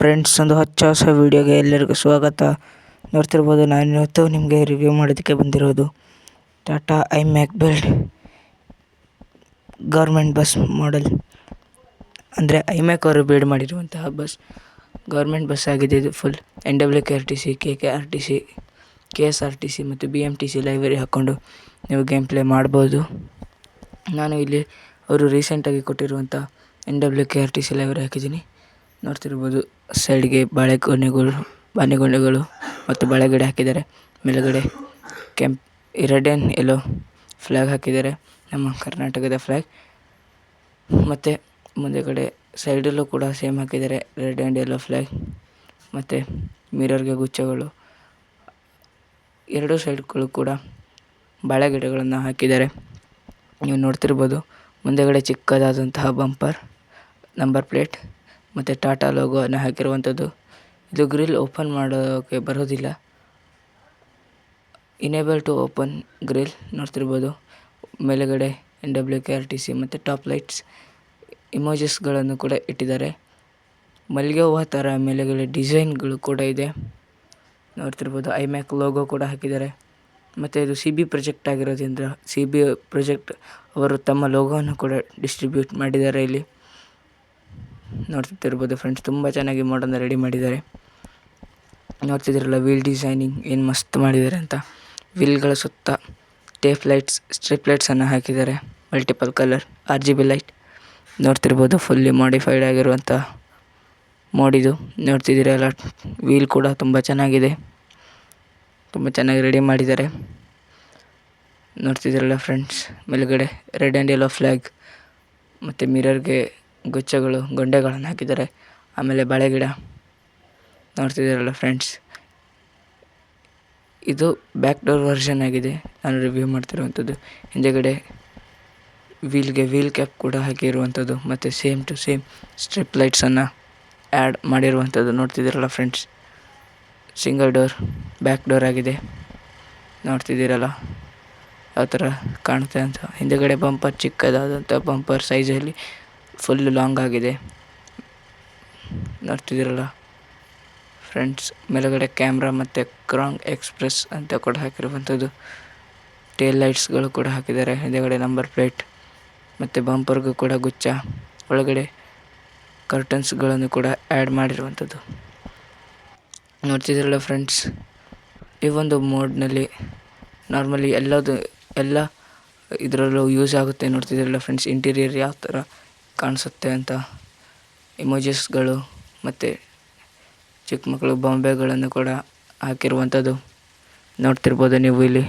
Friends, ಒಂದು ಹೊಚ್ಚ ಹೊಸ ವೀಡಿಯೋಗೆ ಎಲ್ಲರಿಗೂ ಸ್ವಾಗತ. ನೋಡ್ತಿರ್ಬೋದು, ನಾನು ಇವತ್ತು ನಿಮಗೆ ರಿವ್ಯೂ ಮಾಡೋದಕ್ಕೆ ಬಂದಿರೋದು Tata ಐಮ್ಯಾಕ್ build government bus model. ಅಂದರೆ ಐಮ್ಯಾಕ್ ಅವರು ಬಿಲ್ಡ್ ಮಾಡಿರುವಂತಹ ಬಸ್, ಗೌರ್ಮೆಂಟ್ ಬಸ್ ಆಗಿದೆ. ಇದು ಫುಲ್ NWKRTC, KKRTC, KSRTC ಮತ್ತು BMTC ಲೈಬ್ರರಿ ಹಾಕ್ಕೊಂಡು ನೀವು ಗೇಮ್ ಪ್ಲೇ ಮಾಡ್ಬೋದು. ನಾನು ಇಲ್ಲಿ ಅವರು ರೀಸೆಂಟಾಗಿ ಕೊಟ್ಟಿರುವಂಥ NWKRTC ಲೈಬ್ರರಿ ಹಾಕಿದ್ದೀನಿ. ನೋಡ್ತಿರ್ಬೋದು, ಸೈಡ್ಗೆ ಬಾಳೆಗೊನೆಗಳು ಮತ್ತು ಬಾಳೆಗಿಡ ಹಾಕಿದ್ದಾರೆ. ಮೇಲುಗಡೆ ರೆಡ್ ಆ್ಯಂಡ್ ಯೆಲ್ಲೋ ಫ್ಲ್ಯಾಗ್ ಹಾಕಿದ್ದಾರೆ, ನಮ್ಮ ಕರ್ನಾಟಕದ ಫ್ಲ್ಯಾಗ್. ಮತ್ತು ಮುಂದೆಗಡೆ ಸೈಡಲ್ಲೂ ಕೂಡ ಸೇಮ್ ಹಾಕಿದ್ದಾರೆ, ರೆಡ್ ಆ್ಯಂಡ್ ಯೆಲ್ಲೋ ಫ್ಲ್ಯಾಗ್. ಮತ್ತು ಮಿರರ್ಗೆ ಗುಚ್ಚಗಳು, ಎರಡೂ ಸೈಡ್ಗಳು ಕೂಡ ಬಾಳೆಗಿಡಗಳನ್ನು ಹಾಕಿದ್ದಾರೆ. ನೀವು ನೋಡ್ತಿರ್ಬೋದು, ಮುಂದೆಗಡೆ ಚಿಕ್ಕದಾದಂತಹ ಬಂಪರ್, ನಂಬರ್ ಪ್ಲೇಟ್ ಮತ್ತು ಟಾಟಾ ಲೋಗೋವನ್ನು ಹಾಕಿರುವಂಥದ್ದು. ಇದು ಗ್ರಿಲ್ ಓಪನ್ ಮಾಡೋಕ್ಕೆ ಬರೋದಿಲ್ಲ, ಇನೇಬಲ್ ಟು ಓಪನ್ ಗ್ರಿಲ್. ನೋಡ್ತಿರ್ಬೋದು, ಮೇಲುಗಡೆ NWKRTC ಮತ್ತು ಟಾಪ್ ಲೈಟ್ಸ್ ಇಮೋಜಸ್ಗಳನ್ನು ಕೂಡ ಇಟ್ಟಿದ್ದಾರೆ. ಮಲ್ಲಿಗೆ ಹೂವು ಥರ ಮೇಲುಗಡೆ ಡಿಸೈನ್ಗಳು ಕೂಡ ಇದೆ. ನೋಡ್ತಿರ್ಬೋದು, ಐಮ್ಯಾಕ್ ಲೋಗೋ ಕೂಡ ಹಾಕಿದ್ದಾರೆ. ಮತ್ತು ಇದು CB ಪ್ರಾಜೆಕ್ಟ್ ಆಗಿರೋದ್ರಿಂದ CB ಪ್ರಾಜೆಕ್ಟ್ ಅವರು ತಮ್ಮ ಲೋಗೋವನ್ನು ಕೂಡ ಡಿಸ್ಟ್ರಿಬ್ಯೂಟ್ ಮಾಡಿದ್ದಾರೆ ಇಲ್ಲಿ. ನೋಡ್ತಿರ್ಬೋದು ಫ್ರೆಂಡ್ಸ್, ತುಂಬ ಚೆನ್ನಾಗಿ ಮಾಡನ್ನು ರೆಡಿ ಮಾಡಿದ್ದಾರೆ. ನೋಡ್ತಿದ್ದೀರಲ್ಲ, ವೀಲ್ ಡಿಸೈನಿಂಗ್ ಏನು ಮಸ್ತ್ ಮಾಡಿದ್ದಾರೆ ಅಂತ. ವೀಲ್ಗಳ ಸುತ್ತ ಸ್ಟ್ರಿಪ್ ಲೈಟ್ಸನ್ನು ಹಾಕಿದ್ದಾರೆ, ಮಲ್ಟಿಪಲ್ ಕಲರ್ RGB ಲೈಟ್. ನೋಡ್ತಿರ್ಬೋದು, ಫುಲ್ಲಿ ಮಾಡಿಫೈಡ್ ಆಗಿರುವಂಥ ಮೋಡಿದು. ನೋಡ್ತಿದ್ದೀರಲ್ಲ, ವೀಲ್ ಕೂಡ ತುಂಬ ಚೆನ್ನಾಗಿದೆ, ತುಂಬ ಚೆನ್ನಾಗಿ ರೆಡಿ ಮಾಡಿದ್ದಾರೆ. ನೋಡ್ತಿದ್ದೀರಲ್ಲ ಫ್ರೆಂಡ್ಸ್, ಮೇಲುಗಡೆ ರೆಡ್ ಆ್ಯಂಡ್ ಯೆಲ್ಲೋ ಫ್ಲ್ಯಾಗ್ ಮತ್ತು ಮಿರರ್ಗೆ ಗೊಂಡೆಗಳನ್ನು ಹಾಕಿದ್ದಾರೆ. ಆಮೇಲೆ ಬಾಳೆಗಿಡ. ನೋಡ್ತಿದ್ದೀರಲ್ಲ ಫ್ರೆಂಡ್ಸ್, ಇದು ಬ್ಯಾಕ್ ಡೋರ್ ವರ್ಷನ್ ಆಗಿದೆ ನಾನು ರಿವ್ಯೂ ಮಾಡ್ತಿರುವಂಥದ್ದು. ಹಿಂದೆಗಡೆ ವೀಲ್ ಕ್ಯಾಪ್ ಕೂಡ ಹಾಕಿರುವಂಥದ್ದು ಮತ್ತು ಸೇಮ್ ಟು ಸೇಮ್ ಸ್ಟ್ರಿಪ್ ಲೈಟ್ಸನ್ನು ಆ್ಯಡ್ ಮಾಡಿರುವಂಥದ್ದು. ನೋಡ್ತಿದ್ದೀರಲ್ಲ friends, single door back door ಆಗಿದೆ. ನೋಡ್ತಿದ್ದೀರಲ್ಲ ಯಾವ ಥರ ಕಾಣುತ್ತೆ ಅಂತ. ಹಿಂದೆಗಡೆ ಬಂಪರ್, ಚಿಕ್ಕದಾದಂಥ ಬಂಪರ್ ಸೈಜಲ್ಲಿ ಫುಲ್ ಲಾಂಗ್ ಆಗಿದೆ. ನೋಡ್ತಿದ್ದೀರಲ್ಲ ಫ್ರೆಂಡ್ಸ್, ಮೇಲುಗಡೆ ಕ್ಯಾಮ್ರಾ ಮತ್ತು ಕ್ರಾಂಗ್ ಎಕ್ಸ್ಪ್ರೆಸ್ ಅಂತ ಕೂಡ ಹಾಕಿರುವಂಥದ್ದು. ಟೇಲ್ ಲೈಟ್ಸ್ಗಳು ಕೂಡ ಹಾಕಿದ್ದಾರೆ. ಹಿಂದೆಗಡೆ ನಂಬರ್ ಪ್ಲೇಟ್ ಮತ್ತು ಬಂಪರ್ಗೂ ಕೂಡ ಗುಚ್ಚ, ಒಳಗಡೆ ಕರ್ಟನ್ಸ್ಗಳನ್ನು ಕೂಡ ಆ್ಯಡ್ ಮಾಡಿರುವಂಥದ್ದು. ನೋಡ್ತಿದ್ದೀರಲ್ಲ ಫ್ರೆಂಡ್ಸ್, ಈ ಒಂದು ಮೋಡ್ನಲ್ಲಿ ನಾರ್ಮಲಿ ಎಲ್ಲ ಇದರಲ್ಲೂ ಯೂಸ್ ಆಗುತ್ತೆ. ನೋಡ್ತಿದ್ದೀರಲ್ಲ ಫ್ರೆಂಡ್ಸ್, ಇಂಟೀರಿಯರ್ ಯಾವ ಥರ ಕಾಣಿಸುತ್ತೆ ಅಂತ. ಇಮೋಜಸ್ಗಳು ಮತ್ತು ಚಿಕ್ಕ ಮಕ್ಕಳು ಬೊಂಬೆಗಳನ್ನು ಕೂಡ ಹಾಕಿರುವಂಥದ್ದು. ನೋಡ್ತಿರ್ಬೋದು ನೀವು ಇಲ್ಲಿ.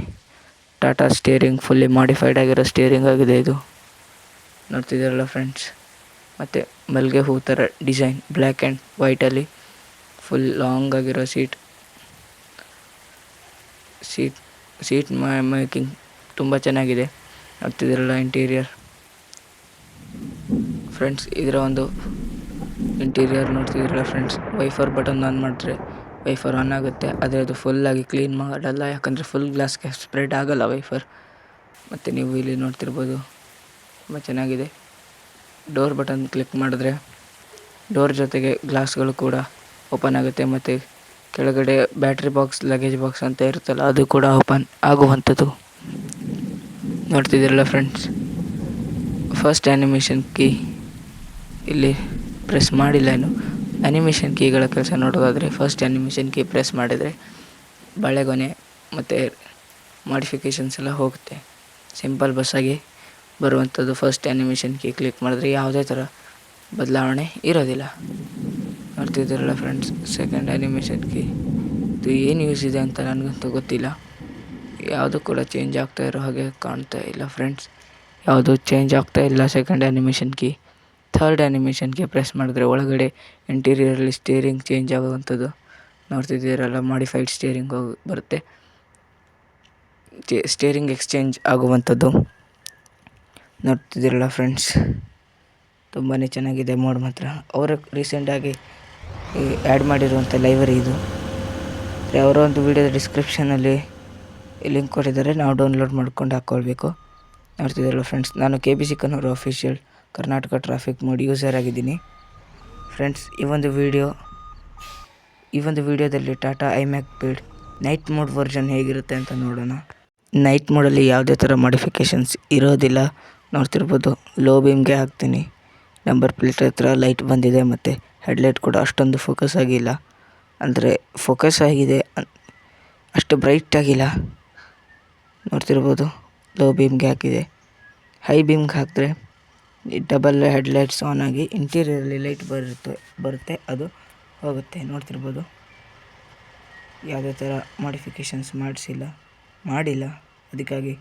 ಟಾಟಾ ಸ್ಟೇರಿಂಗ್, ಫುಲ್ಲಿ ಮಾಡಿಫೈಡ್ ಆಗಿರೋ ಸ್ಟೇರಿಂಗ್ ಆಗಿದೆ ಇದು. ನೋಡ್ತಿದ್ದೀರಲ್ಲ ಫ್ರೆಂಡ್ಸ್, ಮತ್ತು ಮಲ್ಲಿಗೆ ಹೂ ಥರ ಡಿಸೈನ್, ಬ್ಲ್ಯಾಕ್ ಆ್ಯಂಡ್ ವೈಟಲ್ಲಿ ಫುಲ್ ಲಾಂಗ್ ಆಗಿರೋ ಸೀಟ್ ಮೇಕಿಂಗ್ ತುಂಬ ಚೆನ್ನಾಗಿದೆ. ನೋಡ್ತಿದ್ದೀರಲ್ಲ ಇಂಟೀರಿಯರ್ ಫ್ರೆಂಡ್ಸ್, ಇದರ ಒಂದು ಇಂಟೀರಿಯರ್ ನೋಡ್ತಿದ್ದೀರಲ್ಲ ಫ್ರೆಂಡ್ಸ್. ವೈಫರ್ ಬಟನ್ ಆನ್ ಮಾಡಿದ್ರೆ ವೈಫರ್ ಆನ್ ಆಗುತ್ತೆ, ಆದರೆ ಅದು ಫುಲ್ಲಾಗಿ ಕ್ಲೀನ್ ಮಾಡಲ್ಲ, ಯಾಕಂದರೆ ಫುಲ್ ಗ್ಲಾಸ್ಗೆ ಸ್ಪ್ರೆಡ್ ಆಗೋಲ್ಲ ವೈಫರ್. ಮತ್ತು ನೀವು ಇಲ್ಲಿ ನೋಡ್ತಿರ್ಬೋದು, ತುಂಬ ಚೆನ್ನಾಗಿದೆ. ಡೋರ್ ಬಟನ್ ಕ್ಲಿಕ್ ಮಾಡಿದ್ರೆ ಡೋರ್ ಜೊತೆಗೆ ಗ್ಲಾಸ್ಗಳು ಕೂಡ ಓಪನ್ ಆಗುತ್ತೆ. ಮತ್ತು ಕೆಳಗಡೆ ಬ್ಯಾಟ್ರಿ ಬಾಕ್ಸ್, ಲಗೇಜ್ ಬಾಕ್ಸ್ ಅಂತ ಇರುತ್ತಲ್ಲ, ಅದು ಕೂಡ ಓಪನ್ ಆಗುವಂಥದ್ದು. ನೋಡ್ತಿದ್ದೀರಲ್ಲ ಫ್ರೆಂಡ್ಸ್, ಫಸ್ಟ್ ಆ್ಯನಿಮೇಷನ್ ಕೀ ಇಲ್ಲಿ ಪ್ರೆಸ್ ಮಾಡಿಲ್ಲ ಇನ್ನು. ಆ್ಯನಿಮೇಷನ್ ಕೀಗಳ ಕೆಲಸ ನೋಡೋದಾದರೆ, ಫಸ್ಟ್ ಆ್ಯನಿಮೇಷನ್ ಕೀ ಪ್ರೆಸ್ ಮಾಡಿದರೆ ಬಾಳೆಗೊನೆ ಮತ್ತು ಮಾಡಿಫಿಕೇಷನ್ಸ್ ಎಲ್ಲ ಹೋಗುತ್ತೆ. ಸಿಂಪಲ್ ಬಸ್ಸಾಗಿ ಬರುವಂಥದ್ದು. ಫಸ್ಟ್ ಆ್ಯನಿಮೇಷನ್ ಕೀ ಕ್ಲಿಕ್ ಮಾಡಿದ್ರೆ ಯಾವುದೇ ಥರ ಬದಲಾವಣೆ ಇರೋದಿಲ್ಲ. ನೋಡ್ತಿದ್ದೀರಲ್ಲ ಫ್ರೆಂಡ್ಸ್, ಸೆಕೆಂಡ್ ಆ್ಯನಿಮೇಷನ್ ಕೀ. ಇದು ಏನು ಯೂಸ್ ಇದೆ ಅಂತ ನನಗಂತೂ ಗೊತ್ತಿಲ್ಲ. ಯಾವುದು ಕೂಡ ಚೇಂಜ್ ಆಗ್ತಾ ಇರೋ ಹಾಗೆ ಕಾಣ್ತಾ ಇಲ್ಲ ಫ್ರೆಂಡ್ಸ್, ಯಾವುದು ಚೇಂಜ್ ಆಗ್ತಾ ಇಲ್ಲ second animation key. Third animation key press ಮಾಡಿದ್ರೆ ಒಳಗಡೆ ಇಂಟೀರಿಯರಲ್ಲಿ ಸ್ಟೇರಿಂಗ್ ಚೇಂಜ್ ಆಗುವಂಥದ್ದು. ನೋಡ್ತಿದ್ದೀರಲ್ಲ, ಮಾಡಿಫೈಡ್ ಸ್ಟೇರಿಂಗ್ ಬರುತ್ತೆ, ಸ್ಟೇರಿಂಗ್ ಎಕ್ಸ್ಚೇಂಜ್ ಆಗುವಂಥದ್ದು. ನೋಡ್ತಿದ್ದೀರಲ್ಲ ಫ್ರೆಂಡ್ಸ್, ತುಂಬಾ ಚೆನ್ನಾಗಿದೆ ಮೋಡ್ ಮಾತ್ರ. ಅವರು ರೀಸೆಂಟಾಗಿ ಆ್ಯಡ್ ಮಾಡಿರುವಂಥ ಲೈಬ್ರರಿ ಇದು. ಅವರ ಒಂದು ವಿಡಿಯೋದ ಡಿಸ್ಕ್ರಿಪ್ಷನಲ್ಲಿ ಲಿಂಕ್ ಕೊಟ್ಟಿದ್ದಾರೆ, ನಾವು ಡೌನ್ಲೋಡ್ ಮಾಡ್ಕೊಂಡು ಹಾಕ್ಕೊಳ್ಬೇಕು. ನೋಡ್ತಿದ್ದೀರಲ್ಲ ಫ್ರೆಂಡ್ಸ್, ನಾನು KBC Kannur official Karnataka traffic mod user ಆಗಿದ್ದೀನಿ. ಫ್ರೆಂಡ್ಸ್, ಈ ಒಂದು ವಿಡಿಯೋ ಈ ಒಂದು ವಿಡಿಯೋದಲ್ಲಿ Tata ಐಮ್ಯಾಕ್ build night mode version ಹೇಗಿರುತ್ತೆ ಅಂತ ನೋಡೋಣ. ನೈಟ್ ಮೋಡಲ್ಲಿ ಯಾವುದೇ ಥರ ಮಾಡಿಫಿಕೇಷನ್ಸ್ ಇರೋದಿಲ್ಲ. ನೋಡ್ತಿರ್ಬೋದು, ಲೋ ಬೀಮ್ಗೆ ಹಾಕ್ತೀನಿ. ನಂಬರ್ ಪ್ಲೇಟ್ ಹತ್ರ ಲೈಟ್ ಬಂದಿದೆ ಮತ್ತು ಹೆಡ್ಲೈಟ್ ಕೂಡ ಅಷ್ಟೊಂದು ಫೋಕಸ್ ಆಗಿಲ್ಲ. ಅಂದರೆ ಫೋಕಸ್ ಆಗಿದೆ, ಅಷ್ಟು ಬ್ರೈಟ್ ಆಗಿಲ್ಲ. ನೋಡ್ತಿರ್ಬೋದು, ಲೋ ಬೀಮ್ಗೆ ಹಾಕಿದೆ. ಹೈ ಬೀಮ್ಗೆ ಹಾಕಿದ್ರೆ ಡಬಲ್ ಹೆಡ್ಲೈಟ್ಸ್ ಆನ್ ಆಗಿ ಇಂಟೀರಿಯರಲ್ಲಿ ಲೈಟ್ ಬರುತ್ತೆ, ಅದು ಹೋಗುತ್ತೆ. ನೋಡ್ತಿರ್ಬೋದು, ಯಾವುದೇ ಥರ ಮಾಡಿಫಿಕೇಷನ್ಸ್ ಮಾಡಿಲ್ಲ, ಅದಕ್ಕಾಗಿ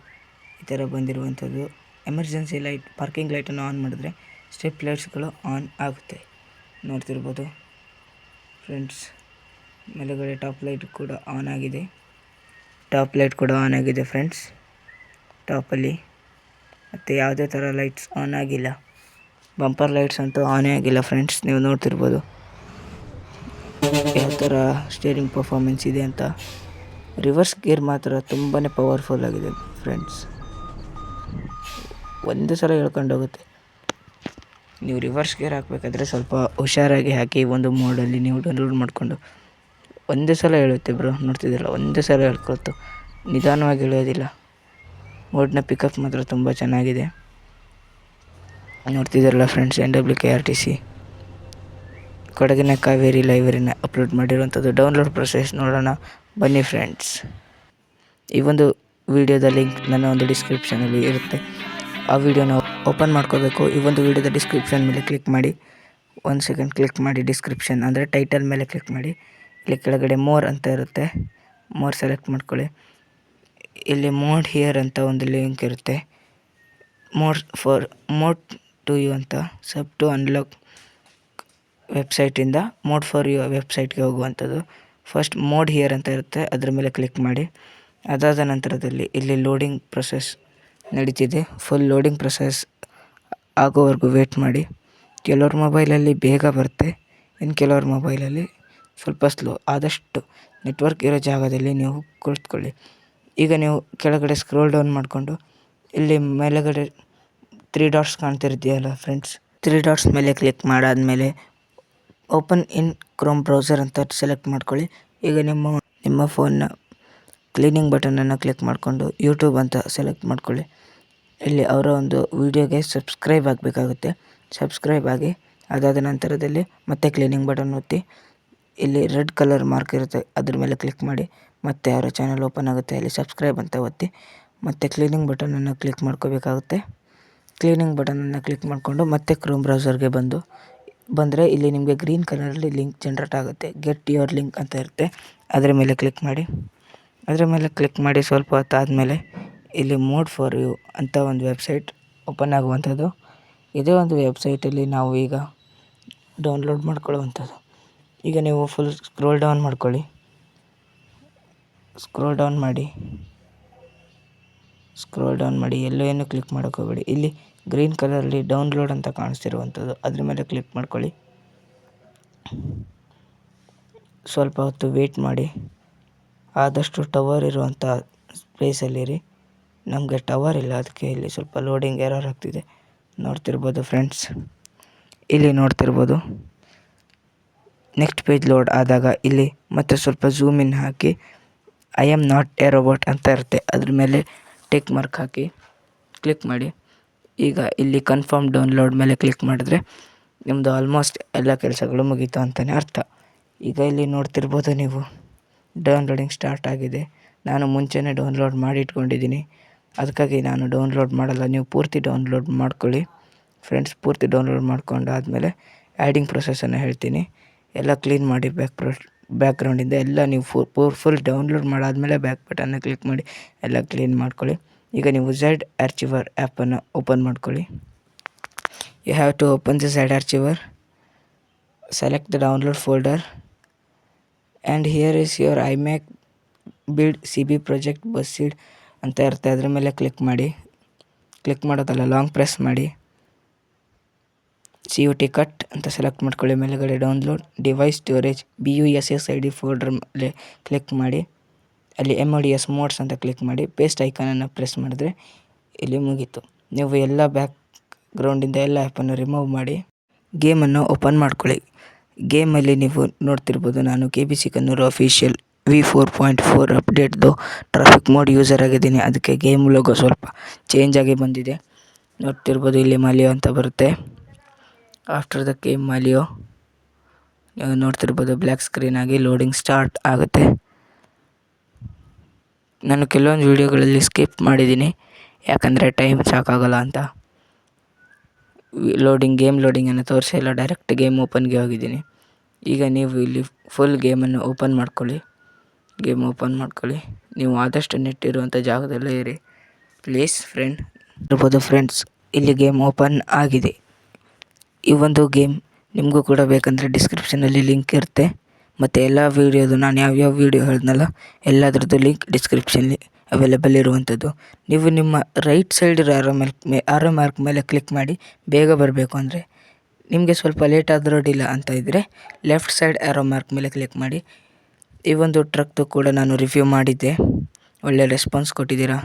ಈ ಥರ ಬಂದಿರುವಂಥದ್ದು. ಎಮರ್ಜೆನ್ಸಿ ಲೈಟ್, ಪಾರ್ಕಿಂಗ್ ಲೈಟನ್ನು ಆನ್ ಮಾಡಿದ್ರೆ ಸ್ಟ್ರಿಪ್ ಲೈಟ್ಸ್ಗಳು ಆನ್ ಆಗುತ್ತೆ. ನೋಡ್ತಿರ್ಬೋದು ಫ್ರೆಂಡ್ಸ್, ಮೇಲುಗಡೆ ಟಾಪ್ ಲೈಟ್ ಕೂಡ ಆನ್ ಆಗಿದೆ ಫ್ರೆಂಡ್ಸ್, ಟಾಪಲ್ಲಿ. ಮತ್ತು ಯಾವುದೇ ಥರ ಲೈಟ್ಸ್ ಆನ್ ಆಗಿಲ್ಲ. ಬಂಪರ್ ಲೈಟ್ಸ್ ಅಂತೂ ಆನೇ ಆಗಿಲ್ಲ ಫ್ರೆಂಡ್ಸ್. ನೀವು ನೋಡ್ತಿರ್ಬೋದು ಯಾವ ಥರ ಸ್ಟೇರಿಂಗ್ ಪರ್ಫಾರ್ಮೆನ್ಸ್ ಇದೆ ಅಂತ. ರಿವರ್ಸ್ ಗೇರ್ ಮಾತ್ರ ತುಂಬಾ ಪವರ್ಫುಲ್ ಆಗಿದೆ ಫ್ರೆಂಡ್ಸ್. ಒಂದು ಸಲ ಹೇಳ್ಕೊಂಡು ಹೋಗುತ್ತೆ. ನೀವು ರಿವರ್ಸ್ ಗೇರ್ ಹಾಕಬೇಕಾದ್ರೆ ಸ್ವಲ್ಪ ಹುಷಾರಾಗಿ ಹಾಕಿ. ಒಂದು ಮೋಡಲ್ಲಿ ನೀವು ಡೌನ್ಲೋಡ್ ಮಾಡಿಕೊಂಡು ಒಂದೇ ಸಲ ಹೇಳುತ್ತೆ ಬ್ರೋ. ನೋಡ್ತಿದ್ದೀರ, ಒಂದೇ ಸಲ ಹೇಳ್ಕೊಳ್ತು, ನಿಧಾನವಾಗಿ ಹೇಳೋದಿಲ್ಲ. ಮೋಡ್ನ ಪಿಕಪ್ ಮಾತ್ರ ತುಂಬ ಚೆನ್ನಾಗಿದೆ. ನೋಡ್ತಿದ್ದೀರಲ್ಲ ಫ್ರೆಂಡ್ಸ್, NWKRTC ಕೊಡಗಿನ ಕಾವೇರಿ ಲೈಬ್ರರಿನ ಅಪ್ಲೋಡ್ ಮಾಡಿರುವಂಥದ್ದು. ಡೌನ್ಲೋಡ್ ಪ್ರೊಸೆಸ್ ನೋಡೋಣ ಬನ್ನಿ ಫ್ರೆಂಡ್ಸ್. ಈ ಒಂದು ವಿಡಿಯೋದ ಲಿಂಕ್ ನನ್ನ ಒಂದು ಡಿಸ್ಕ್ರಿಪ್ಷನಲ್ಲಿ ಇರುತ್ತೆ. ಆ ವಿಡಿಯೋನ ಓಪನ್ ಮಾಡ್ಕೋಬೇಕು. ಈ ಒಂದು ವಿಡಿಯೋದ ಡಿಸ್ಕ್ರಿಪ್ಷನ್ ಮೇಲೆ ಕ್ಲಿಕ್ ಮಾಡಿ. 1 ಸೆಕೆಂಡ್ ಕ್ಲಿಕ್ ಮಾಡಿ. ಡಿಸ್ಕ್ರಿಪ್ಷನ್ ಅಂದರೆ ಟೈಟಲ್ ಮೇಲೆ ಕ್ಲಿಕ್ ಮಾಡಿ. ಇಲ್ಲಿ ಕೆಳಗಡೆ ಮೋರ್ ಅಂತ ಇರುತ್ತೆ, ಮೋರ್ ಸೆಲೆಕ್ಟ್ ಮಾಡ್ಕೊಳ್ಳಿ. ಇಲ್ಲಿ ಮೋಡ್ ಹಿಯರ್ ಅಂತ ಒಂದು ಲಿಂಕ್ ಇರುತ್ತೆ. ಮೋಡ್ ಟು ಯು ಅಂತ, ಸಬ್ ಟು ಅನ್ಲಾಕ್ ವೆಬ್ಸೈಟಿಂದ ಮೋಡ್ ಫಾರ್ ಯು ವೆಬ್ಸೈಟ್ಗೆ ಹೋಗುವಂಥದ್ದು. ಫಸ್ಟ್ ಮೋಡ್ ಹಿಯರ್ ಅಂತ ಇರುತ್ತೆ, ಅದ್ರ ಮೇಲೆ ಕ್ಲಿಕ್ ಮಾಡಿ. ಅದಾದ ನಂತರದಲ್ಲಿ ಇಲ್ಲಿ ಲೋಡಿಂಗ್ ಪ್ರೊಸೆಸ್ ನಡೀತಿದೆ. ಫುಲ್ ಲೋಡಿಂಗ್ ಪ್ರೊಸೆಸ್ ಆಗೋವರೆಗೂ ವೇಟ್ ಮಾಡಿ. ಕೆಲವ್ರ ಮೊಬೈಲಲ್ಲಿ ಬೇಗ ಬರುತ್ತೆ, ಇನ್ನು ಕೆಲವ್ರ ಮೊಬೈಲಲ್ಲಿ ಸ್ವಲ್ಪ ಸ್ಲೋ. ಆದಷ್ಟು ನೆಟ್ವರ್ಕ್ ಇರೋ ಜಾಗದಲ್ಲಿ ನೀವು ಕುಳಿತುಕೊಳ್ಳಿ. ಈಗ ನೀವು ಕೆಳಗಡೆ ಸ್ಕ್ರೋಲ್ ಡೌನ್ ಮಾಡಿಕೊಂಡು ಇಲ್ಲಿ ಮೇಲೆಗಡೆ 3 ಡಾಟ್ಸ್ ಕಾಣ್ತಿರ್ತೀಯಲ್ಲ ಫ್ರೆಂಡ್ಸ್, 3 ಡಾಟ್ಸ್ ಮೇಲೆ ಕ್ಲಿಕ್ ಮಾಡಾದಮೇಲೆ ಓಪನ್ ಇನ್ ಕ್ರೋಮ್ ಬ್ರೌಸರ್ ಅಂತ ಸೆಲೆಕ್ಟ್ ಮಾಡ್ಕೊಳ್ಳಿ. ಈಗ ನಿಮ್ಮ ಫೋನ್ನ ಕ್ಲೀನಿಂಗ್ ಬಟನನ್ನು ಕ್ಲಿಕ್ ಮಾಡಿಕೊಂಡು ಯೂಟ್ಯೂಬ್ ಅಂತ ಸೆಲೆಕ್ಟ್ ಮಾಡ್ಕೊಳ್ಳಿ. ಇಲ್ಲಿ ಅವರ ಒಂದು ವಿಡಿಯೋಗೆ ಸಬ್ಸ್ಕ್ರೈಬ್ ಆಗಬೇಕಾಗುತ್ತೆ. ಸಬ್ಸ್ಕ್ರೈಬ್ ಆಗಿ ಅದಾದ ನಂತರದಲ್ಲಿ ಮತ್ತೆ ಕ್ಲೀನಿಂಗ್ ಬಟನ್ ಒತ್ತಿ. ಇಲ್ಲಿ ರೆಡ್ ಕಲರ್ ಮಾರ್ಕ್ ಇರುತ್ತೆ, ಅದ್ರ ಮೇಲೆ ಕ್ಲಿಕ್ ಮಾಡಿ. ಮತ್ತೆ ಅವರ ಚಾನಲ್ ಓಪನ್ ಆಗುತ್ತೆ. ಅಲ್ಲಿ ಸಬ್ಸ್ಕ್ರೈಬ್ ಅಂತ ಒತ್ತಿ ಮತ್ತೆ ಕ್ಲೀನಿಂಗ್ ಬಟನನ್ನು ಕ್ಲಿಕ್ ಮಾಡ್ಕೋಬೇಕಾಗುತ್ತೆ. ಕ್ಲೀನಿಂಗ್ ಬಟನನ್ನು ಕ್ಲಿಕ್ ಮಾಡಿಕೊಂಡು ಮತ್ತೆ ಕ್ರೋಮ್ ಬ್ರೌಸರ್ಗೆ ಬಂದರೆ ಇಲ್ಲಿ ನಿಮಗೆ ಗ್ರೀನ್ ಕಲರಲ್ಲಿ ಲಿಂಕ್ ಜನ್ರೇಟ್ ಆಗುತ್ತೆ. ಗೆಟ್ ಯುವರ್ ಲಿಂಕ್ ಅಂತ ಇರುತ್ತೆ, ಅದರ ಮೇಲೆ ಕ್ಲಿಕ್ ಮಾಡಿ. ಸ್ವಲ್ಪ ಹೊತ್ತಾದಮೇಲೆ ಇಲ್ಲಿ ಮೋಡ್ ಫಾರ್ ಯು ಅಂತ ಒಂದು ವೆಬ್ಸೈಟ್ ಓಪನ್ ಆಗುವಂಥದ್ದು. ಇದೇ ಒಂದು ವೆಬ್ಸೈಟಲ್ಲಿ ನಾವು ಈಗ ಡೌನ್ಲೋಡ್ ಮಾಡ್ಕೊಳ್ಳುವಂಥದ್ದು. ಈಗ ನೀವು ಫುಲ್ ಸ್ಕ್ರೋಲ್ ಡೌನ್ ಮಾಡ್ಕೊಳ್ಳಿ. ಸ್ಕ್ರೋಲ್ ಡೌನ್ ಮಾಡಿ ಎಲ್ಲೋ ಏನು ಕ್ಲಿಕ್ ಮಾಡೋಕೆ ಹೋಗಬೇಡಿ. ಇಲ್ಲಿ ಗ್ರೀನ್ ಕಲರಲ್ಲಿ ಡೌನ್ಲೋಡ್ ಅಂತ ಕಾಣಿಸ್ತಿರುವಂಥದ್ದು, ಅದ್ರ ಮೇಲೆ ಕ್ಲಿಕ್ ಮಾಡ್ಕೊಳ್ಳಿ. ಸ್ವಲ್ಪ ಹೊತ್ತು ವೇಟ್ ಮಾಡಿ. ಆದಷ್ಟು ಟವರ್ ಇರುವಂಥ ಪ್ಲೇಸಲ್ಲಿರಿ. ನಮಗೆ ಟವರ್ ಇಲ್ಲ, ಅದಕ್ಕೆ ಇಲ್ಲಿ ಸ್ವಲ್ಪ ಲೋಡಿಂಗ್ ಎರರ್ ಆಗ್ತಿದೆ. ನೋಡ್ತಿರ್ಬೋದು ಫ್ರೆಂಡ್ಸ್, ಇಲ್ಲಿ ನೋಡ್ತಿರ್ಬೋದು. ನೆಕ್ಸ್ಟ್ ಪೇಜ್ ಲೋಡ್ ಆದಾಗ ಇಲ್ಲಿ ಮತ್ತೆ ಸ್ವಲ್ಪ zoom in hockey I am not A robot ಅಂತ ಇರುತ್ತೆ, ಅದ್ರ ಮೇಲೆ ಟಿಕ್ ಮಾರ್ಕ್ ಹಾಕಿ ಕ್ಲಿಕ್ ಮಾಡಿ. ಈಗ ಇಲ್ಲಿ ಕನ್ಫರ್ಮ್ ಡೌನ್ಲೋಡ್ ಮೇಲೆ ಕ್ಲಿಕ್ ಮಾಡಿದ್ರೆ ನಿಮ್ಮದು ಆಲ್ಮೋಸ್ಟ್ ಎಲ್ಲ ಕೆಲಸಗಳು ಮುಗೀತು ಅಂತಲೇ ಅರ್ಥ. ಈಗ ಇಲ್ಲಿ ನೋಡ್ತಿರ್ಬೋದು ನೀವು, ಡೌನ್ಲೋಡಿಂಗ್ ಸ್ಟಾರ್ಟ್ ಆಗಿದೆ. ನಾನು ಮುಂಚೆನೇ ಡೌನ್ಲೋಡ್ ಮಾಡಿ ಇಟ್ಕೊಂಡಿದ್ದೀನಿ, ಅದಕ್ಕಾಗಿ ನಾನು ಡೌನ್ಲೋಡ್ ಮಾಡಲ್ಲ. ನೀವು ಪೂರ್ತಿ ಡೌನ್ಲೋಡ್ ಮಾಡ್ಕೊಳ್ಳಿ ಫ್ರೆಂಡ್ಸ್. ಪೂರ್ತಿ ಡೌನ್ಲೋಡ್ ಮಾಡ್ಕೊಂಡಾದಮೇಲೆ ಆ್ಯಡಿಂಗ್ ಪ್ರೊಸೆಸನ್ನು ಹೇಳ್ತೀನಿ. ಎಲ್ಲ ಕ್ಲೀನ್ ಮಾಡಿ ಬ್ಯಾಕ್ಗ್ರೌಂಡಿಂದ ಎಲ್ಲ ನೀವು ಫುಲ್ ಡೌನ್ಲೋಡ್ ಮಾಡಾದಮೇಲೆ ಬ್ಯಾಕ್ ಬಟನ್ನ ಕ್ಲಿಕ್ ಮಾಡಿ ಎಲ್ಲ ಕ್ಲೀನ್ ಮಾಡ್ಕೊಳ್ಳಿ. ಈಗ ನೀವು ಝೆಡ್ ಆರ್ಚಿವರ್ ಆ್ಯಪನ್ನು ಓಪನ್ ಮಾಡ್ಕೊಳ್ಳಿ. You have to open the Z archiver. Select the download folder and here is your iMac build CB project bus seed ಅಂತ ಇರುತ್ತೆ, ಅದ್ರ ಮೇಲೆ ಕ್ಲಿಕ್ ಮಾಡಿ. ಕ್ಲಿಕ್ ಮಾಡೋದಲ್ಲ, ಲಾಂಗ್ ಪ್ರೆಸ್ ಮಾಡಿ. CUT ಕಟ್ ಅಂತ ಸೆಲೆಕ್ಟ್ ಮಾಡ್ಕೊಳ್ಳಿ. ಮೇಲೆಗಡೆ download device storage BUSSID folder ಮೇಲೆ ಕ್ಲಿಕ್ ಮಾಡಿ. ಅಲ್ಲಿ MODS ಮೋಡ್ಸ್ ಅಂತ ಕ್ಲಿಕ್ ಮಾಡಿ. ಪೇಸ್ಟ್ ಐಕಾನನ್ನು ಪ್ರೆಸ್ ಮಾಡಿದ್ರೆ ಇಲ್ಲಿ ಮುಗೀತು. ನೀವು ಎಲ್ಲ ಬ್ಯಾಕ್ ಗ್ರೌಂಡಿಂದ ಎಲ್ಲ ಆ್ಯಪನ್ನು ರಿಮೂವ್ ಮಾಡಿ ಗೇಮನ್ನು ಓಪನ್ ಮಾಡ್ಕೊಳ್ಳಿ. ಗೇಮಲ್ಲಿ ನೀವು ನೋಡ್ತಿರ್ಬೋದು, ನಾನು KBC ಕನ್ನೂರು ಅಫಿಷಿಯಲ್ V4.4 ಅಪ್ಡೇಟ್ದು ಟ್ರಾಫಿಕ್ ಮೋಡ್ ಯೂಸರ್ ಆಗಿದ್ದೀನಿ. ಅದಕ್ಕೆ ಗೇಮ್ ಲೋಗೋ ಸ್ವಲ್ಪ ಚೇಂಜ್ ಆಗಿ ಬಂದಿದೆ. ನೋಡ್ತಿರ್ಬೋದು, ಇಲ್ಲಿ ಮಾಲಿಯೋ ಅಂತ ಬರುತ್ತೆ. ಆಫ್ಟರ್ ದ ಗೇಮ್ ಮಾಲಿಯೋ ನೀವು ನೋಡ್ತಿರ್ಬೋದು, ಬ್ಲ್ಯಾಕ್ ಸ್ಕ್ರೀನ್ ಆಗಿ ಲೋಡಿಂಗ್ ಸ್ಟಾರ್ಟ್ ಆಗುತ್ತೆ. ನಾನು ಕೆಲವೊಂದು ವೀಡಿಯೋಗಳಲ್ಲಿ ಸ್ಕಿಪ್ ಮಾಡಿದ್ದೀನಿ, ಯಾಕಂದರೆ ಟೈಮ್ ಸಾಕಾಗಲ್ಲ ಅಂತ. ಗೇಮ್ ಲೋಡಿಂಗನ್ನು ತೋರಿಸಿಲ್ಲ, ಡೈರೆಕ್ಟ್ ಗೇಮ್ ಓಪನ್ಗೆ ಹೋಗಿದ್ದೀನಿ. ಈಗ ನೀವು ಇಲ್ಲಿ ಫುಲ್ ಗೇಮನ್ನು ಓಪನ್ ಮಾಡ್ಕೊಳ್ಳಿ. ನೀವು ಆದಷ್ಟು ನೆಟ್ ಇರುವಂಥ ಜಾಗದಲ್ಲೇ ಇರಿ ಪ್ಲೀಸ್ ಫ್ರೆಂಡ್ಸ್. ಇಲ್ಲಿ ಗೇಮ್ ಓಪನ್ ಆಗಿದೆ. ಈ ಒಂದು ಗೇಮ್ ನಿಮಗೂ ಕೂಡ ಬೇಕಂದರೆ ಡಿಸ್ಕ್ರಿಪ್ಷನಲ್ಲಿ ಲಿಂಕ್ ಇರುತ್ತೆ. ಮತ್ತು ಎಲ್ಲ ವೀಡಿಯೋದು ನಾನು ಯಾವ್ಯಾವ ವೀಡಿಯೋ ಹೇಳಿದ್ನಲ್ಲ ಎಲ್ಲದರದ್ದು ಲಿಂಕ್ ಡಿಸ್ಕ್ರಿಪ್ಷನ್ಲಿ ಅವೈಲೇಬಲ್ ಇರುವಂಥದ್ದು. ನೀವು ನಿಮ್ಮ ರೈಟ್ ಸೈಡ್ ಇರೋ ಆರೋ ಮಾರ್ಕ್ ಮೇಲೆ ಕ್ಲಿಕ್ ಮಾಡಿ ಬೇಗ ಬರಬೇಕು. ಅಂದರೆ ನಿಮಗೆ ಸ್ವಲ್ಪ ಲೇಟ್ ಆದರೂ ಅಡ್ಡಿಲ್ಲ ಅಂತ ಇದ್ದರೆ ಲೆಫ್ಟ್ ಸೈಡ್ ಆರೋ ಮಾರ್ಕ್ ಮೇಲೆ ಕ್ಲಿಕ್ ಮಾಡಿ. ಈ ಒಂದು ಟ್ರಕ್ದು ಕೂಡ ನಾನು ರಿವ್ಯೂ ಮಾಡಿದ್ದೆ, ಒಳ್ಳೆ ರೆಸ್ಪಾನ್ಸ್ ಕೊಟ್ಟಿದ್ದೀರಾ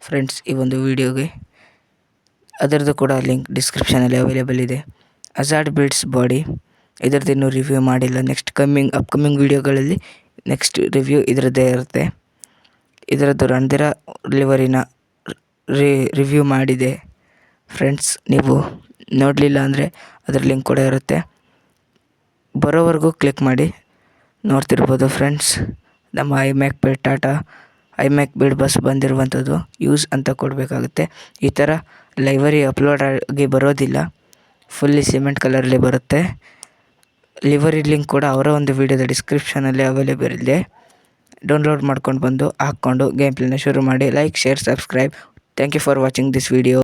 ಫ್ರೆಂಡ್ಸ್ ಈ ಒಂದು ವೀಡಿಯೋಗೆ. ಅದರದ್ದು ಕೂಡ ಲಿಂಕ್ ಡಿಸ್ಕ್ರಿಪ್ಷನಲ್ಲಿ ಅವೈಲೇಬಲ್ ಇದೆ. ಅಜಾಡ್ ಬಿಲ್ಡ್ಸ್ ಬಾಡಿ, ಇದರದ್ದು ಇನ್ನೂ ರಿವ್ಯೂ ಮಾಡಿಲ್ಲ. ಅಪ್ಕಮಿಂಗ್ ವೀಡಿಯೋಗಳಲ್ಲಿ ನೆಕ್ಸ್ಟ್ ರಿವ್ಯೂ ಇದರದ್ದೇ ಇರುತ್ತೆ. ಇದರದ್ದು ರಣಧೀರ ಲಿವರಿನ ರಿವ್ಯೂ ಮಾಡಿದೆ ಫ್ರೆಂಡ್ಸ್. ನೀವು ನೋಡಲಿಲ್ಲ ಅಂದರೆ ಅದರ ಲಿಂಕ್ ಕೂಡ ಇರುತ್ತೆ, ಬರೋವರೆಗೂ ಕ್ಲಿಕ್ ಮಾಡಿ. ನೋಡ್ತಿರ್ಬೋದು ಫ್ರೆಂಡ್ಸ್, ನಮ್ಮ ಟಾಟಾ ಐಮ್ಯಾಕ್ ಬಿಲ್ಡ್ ಬಸ್ ಬಂದಿರುವಂಥದ್ದು. ಯೂಸ್ ಅಂತ ಕೊಡಬೇಕಾಗುತ್ತೆ. ಈ ಥರ ಲೈವರಿ ಅಪ್ಲೋಡ್ ಆಗಿ ಬರೋದಿಲ್ಲ, ಫುಲ್ಲಿ ಸಿಮೆಂಟ್ ಕಲರಲ್ಲಿ ಬರುತ್ತೆ. ಲಿವರಿ ಲಿಂಕ್ ಕೂಡ ಅವರ ಒಂದು ವೀಡಿಯೋದ ಡಿಸ್ಕ್ರಿಪ್ಷನಲ್ಲಿ ಅವೈಲೇಬಲ್ ಇದೆ. ಡೌನ್ಲೋಡ್ ಮಾಡ್ಕೊಂಡು ಬಂದು ಹಾಕ್ಕೊಂಡು ಗೇಮ್ ಪ್ಲೇನ ಶುರು ಮಾಡಿ. Like, share, subscribe. Thank you for watching this video.